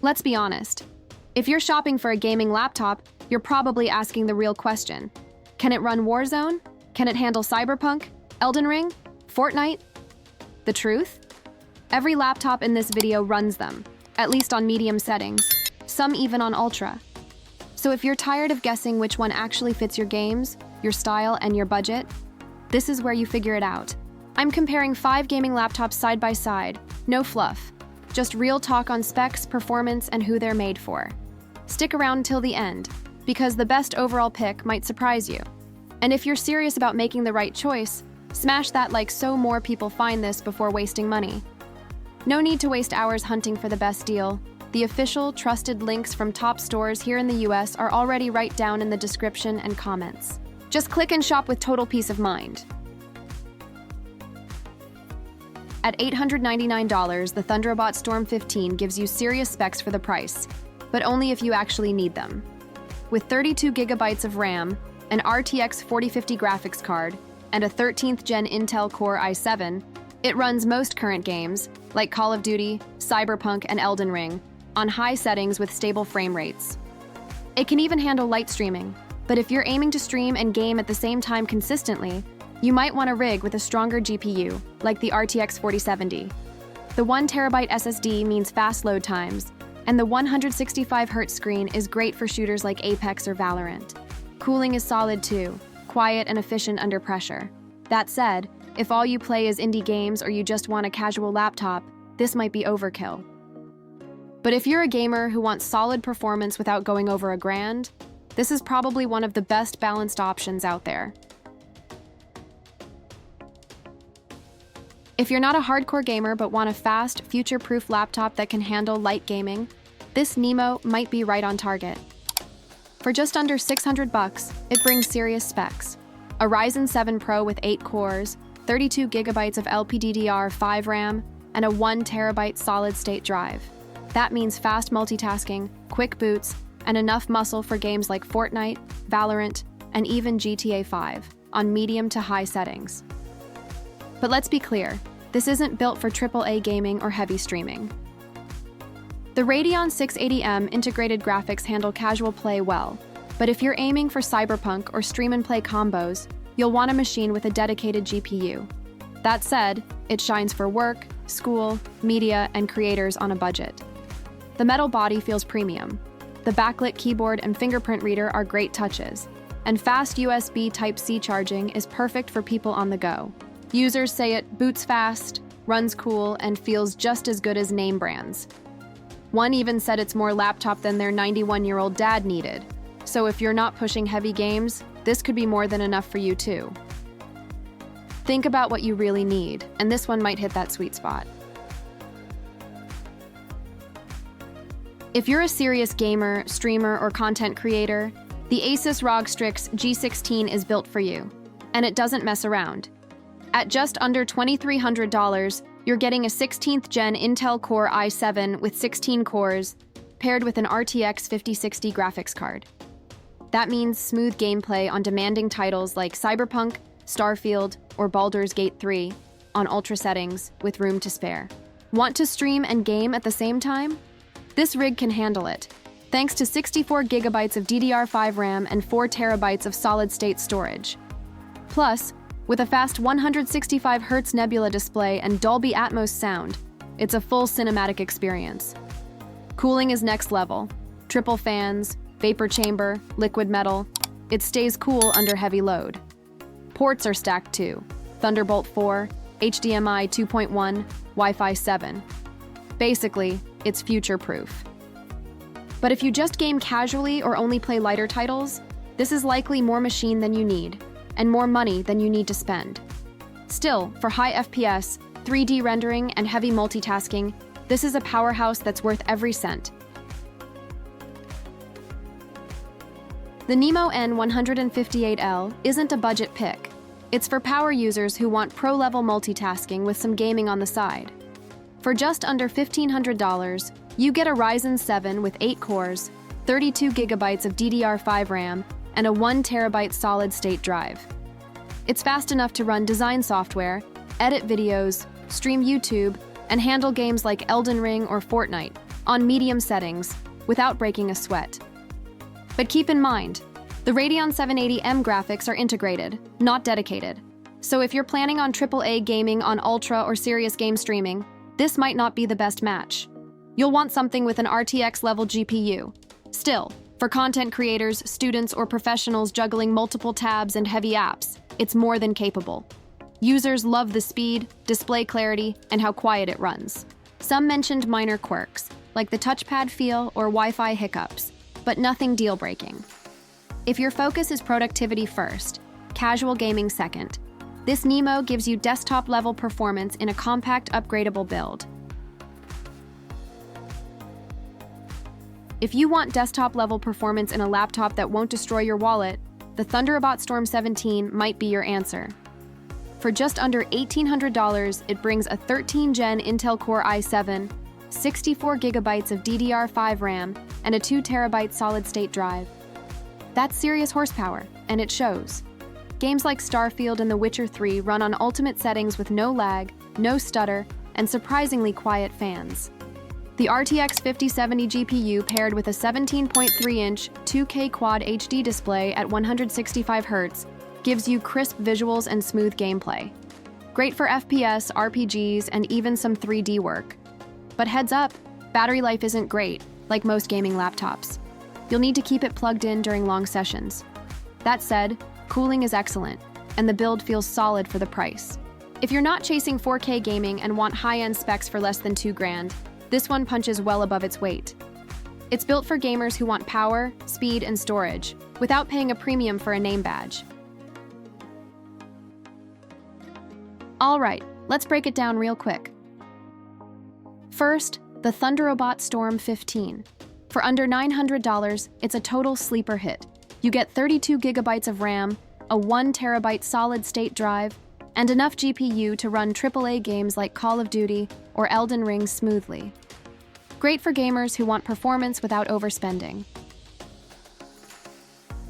Let's be honest. If you're shopping for a gaming laptop, you're probably asking the real question. Can it run Warzone? Can it handle Cyberpunk, Elden Ring, Fortnite? The truth? Every laptop in this video runs them, at least on medium settings, some even on ultra. So if you're tired of guessing which one actually fits your games, your style, and your budget, this is where you figure it out. I'm comparing 5 gaming laptops side by side, no fluff, just real talk on specs, performance, and who they're made for. Stick around till the end, because the best overall pick might surprise you. And if you're serious about making the right choice, smash that like so more people find this before wasting money. No need to waste hours hunting for the best deal. The official, trusted links from top stores here in the US are already right down in the description and comments. Just click and shop with total peace of mind. At $899, the Thunderobot Storm 15 gives you serious specs for the price, but only if you actually need them. With 32 gigabytes of RAM, an RTX 4050 graphics card, and a 13th Gen Intel Core i7, it runs most current games, like Call of Duty, Cyberpunk, and Elden Ring, on high settings with stable frame rates. It can even handle light streaming, but if you're aiming to stream and game at the same time consistently, you might want a rig with a stronger GPU, like the RTX 4070. The 1TB SSD means fast load times, and the 165Hz screen is great for shooters like Apex or Valorant. Cooling is solid too, quiet and efficient under pressure. That said, if all you play is indie games or you just want a casual laptop, this might be overkill. But if you're a gamer who wants solid performance without going over $1,000, this is probably one of the best balanced options out there. If you're not a hardcore gamer but want a fast, future-proof laptop that can handle light gaming, this NIMO might be right on target. For just under $600, it brings serious specs. A Ryzen 7 Pro with 8 cores, 32 gigabytes of LPDDR5 RAM, and a 1TB solid-state drive. That means fast multitasking, quick boots, and enough muscle for games like Fortnite, Valorant, and even GTA 5 on medium to high settings. But let's be clear, this isn't built for AAA gaming or heavy streaming. The Radeon 680M integrated graphics handle casual play well, but if you're aiming for Cyberpunk or stream and play combos, you'll want a machine with a dedicated GPU. That said, it shines for work, school, media, and creators on a budget. The metal body feels premium. The backlit keyboard and fingerprint reader are great touches, and fast USB Type-C charging is perfect for people on the go. Users say it boots fast, runs cool, and feels just as good as name brands. One even said it's more laptop than their 91-year-old dad needed. So if you're not pushing heavy games, this could be more than enough for you too. Think about what you really need, and this one might hit that sweet spot. If you're a serious gamer, streamer, or content creator, the ASUS ROG Strix G16 is built for you, and it doesn't mess around. At just under $2,300, you're getting a 16th Gen Intel Core i7 with 16 cores, paired with an RTX 5060 graphics card. That means smooth gameplay on demanding titles like Cyberpunk, Starfield, or Baldur's Gate 3 on ultra settings with room to spare. Want to stream and game at the same time? This rig can handle it, thanks to 64 gigabytes of DDR5 RAM and 4 terabytes of solid-state storage. Plus, with a fast 165Hz Nebula display and Dolby Atmos sound, it's a full cinematic experience. Cooling is next level. Triple fans, vapor chamber, liquid metal. It stays cool under heavy load. Ports are stacked too. Thunderbolt 4, HDMI 2.1, Wi-Fi 7. Basically, it's future-proof. But if you just game casually or only play lighter titles, this is likely more machine than you need, and more money than you need to spend. Still, for high FPS, 3D rendering, and heavy multitasking, this is a powerhouse that's worth every cent. The NIMO N158L isn't a budget pick. It's for power users who want pro-level multitasking with some gaming on the side. For just under $1,500, you get a Ryzen 7 with 8 cores, 32 gigabytes of DDR5 RAM, and a 1 terabyte solid-state drive. It's fast enough to run design software, edit videos, stream YouTube, and handle games like Elden Ring or Fortnite, on medium settings without breaking a sweat. But keep in mind, the Radeon 780M graphics are integrated, not dedicated. So if you're planning on AAA gaming on ultra or serious game streaming, this might not be the best match. You'll want something with an RTX-level GPU. Still, for content creators, students, or professionals juggling multiple tabs and heavy apps, it's more than capable. Users love the speed, display clarity, and how quiet it runs. Some mentioned minor quirks, like the touchpad feel or Wi-Fi hiccups, but nothing deal-breaking. If your focus is productivity first, casual gaming second, this NIMO gives you desktop-level performance in a compact, upgradable build. If you want desktop-level performance in a laptop that won't destroy your wallet, the Thunderobot Storm 17 might be your answer. For just under $1,800, it brings a 13th-gen Intel Core i7, 64 GB of DDR5 RAM, and a 2 TB solid-state drive. That's serious horsepower, and it shows. Games like Starfield and The Witcher 3 run on ultimate settings with no lag, no stutter, and surprisingly quiet fans. The RTX 5070 GPU paired with a 17.3-inch 2K Quad HD display at 165 Hz gives you crisp visuals and smooth gameplay. Great for FPS, RPGs, and even some 3D work. But heads up, battery life isn't great, like most gaming laptops. You'll need to keep it plugged in during long sessions. That said, cooling is excellent, and the build feels solid for the price. If you're not chasing 4K gaming and want high-end specs for less than $2,000, this one punches well above its weight. It's built for gamers who want power, speed, and storage, without paying a premium for a name badge. All right, let's break it down real quick. First, the Thunderobot Storm 15. For under $900, it's a total sleeper hit. You get 32 GB of RAM, a 1 TB solid-state drive, and enough GPU to run AAA games like Call of Duty or Elden Ring smoothly. Great for gamers who want performance without overspending.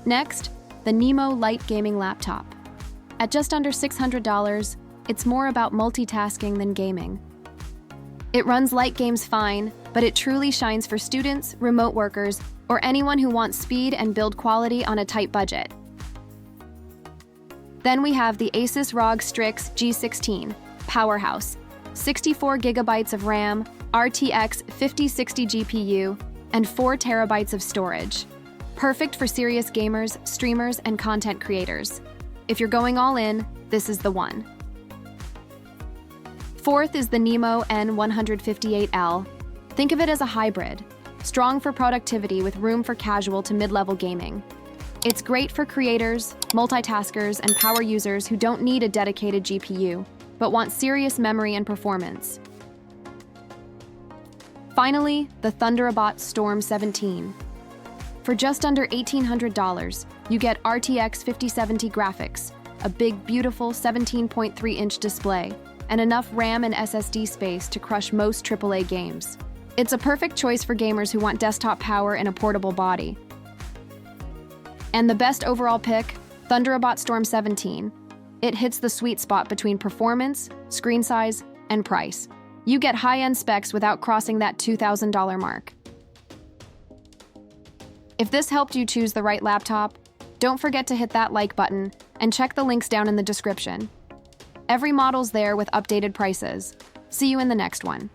Next, the NIMO Lite Gaming Laptop. At just under $600, it's more about multitasking than gaming. It runs light games fine, but it truly shines for students, remote workers, or anyone who wants speed and build quality on a tight budget. Then we have the ASUS ROG Strix G16, powerhouse, 64 GB of RAM, RTX 5060 GPU, and 4 TB of storage. Perfect for serious gamers, streamers, and content creators. If you're going all in, this is the one. Fourth is the NIMO N158L. Think of it as a hybrid, strong for productivity with room for casual to mid-level gaming. It's great for creators, multitaskers, and power users who don't need a dedicated GPU, but want serious memory and performance. Finally, the Thunderobot Storm 17. For just under $1,800, you get RTX 5070 graphics, a big, beautiful 17.3-inch display, and enough RAM and SSD space to crush most AAA games. It's a perfect choice for gamers who want desktop power and a portable body. And the best overall pick, Thunderobot Storm 17. It hits the sweet spot between performance, screen size, and price. You get high-end specs without crossing that $2,000 mark. If this helped you choose the right laptop, don't forget to hit that like button and check the links down in the description. Every model's there with updated prices. See you in the next one.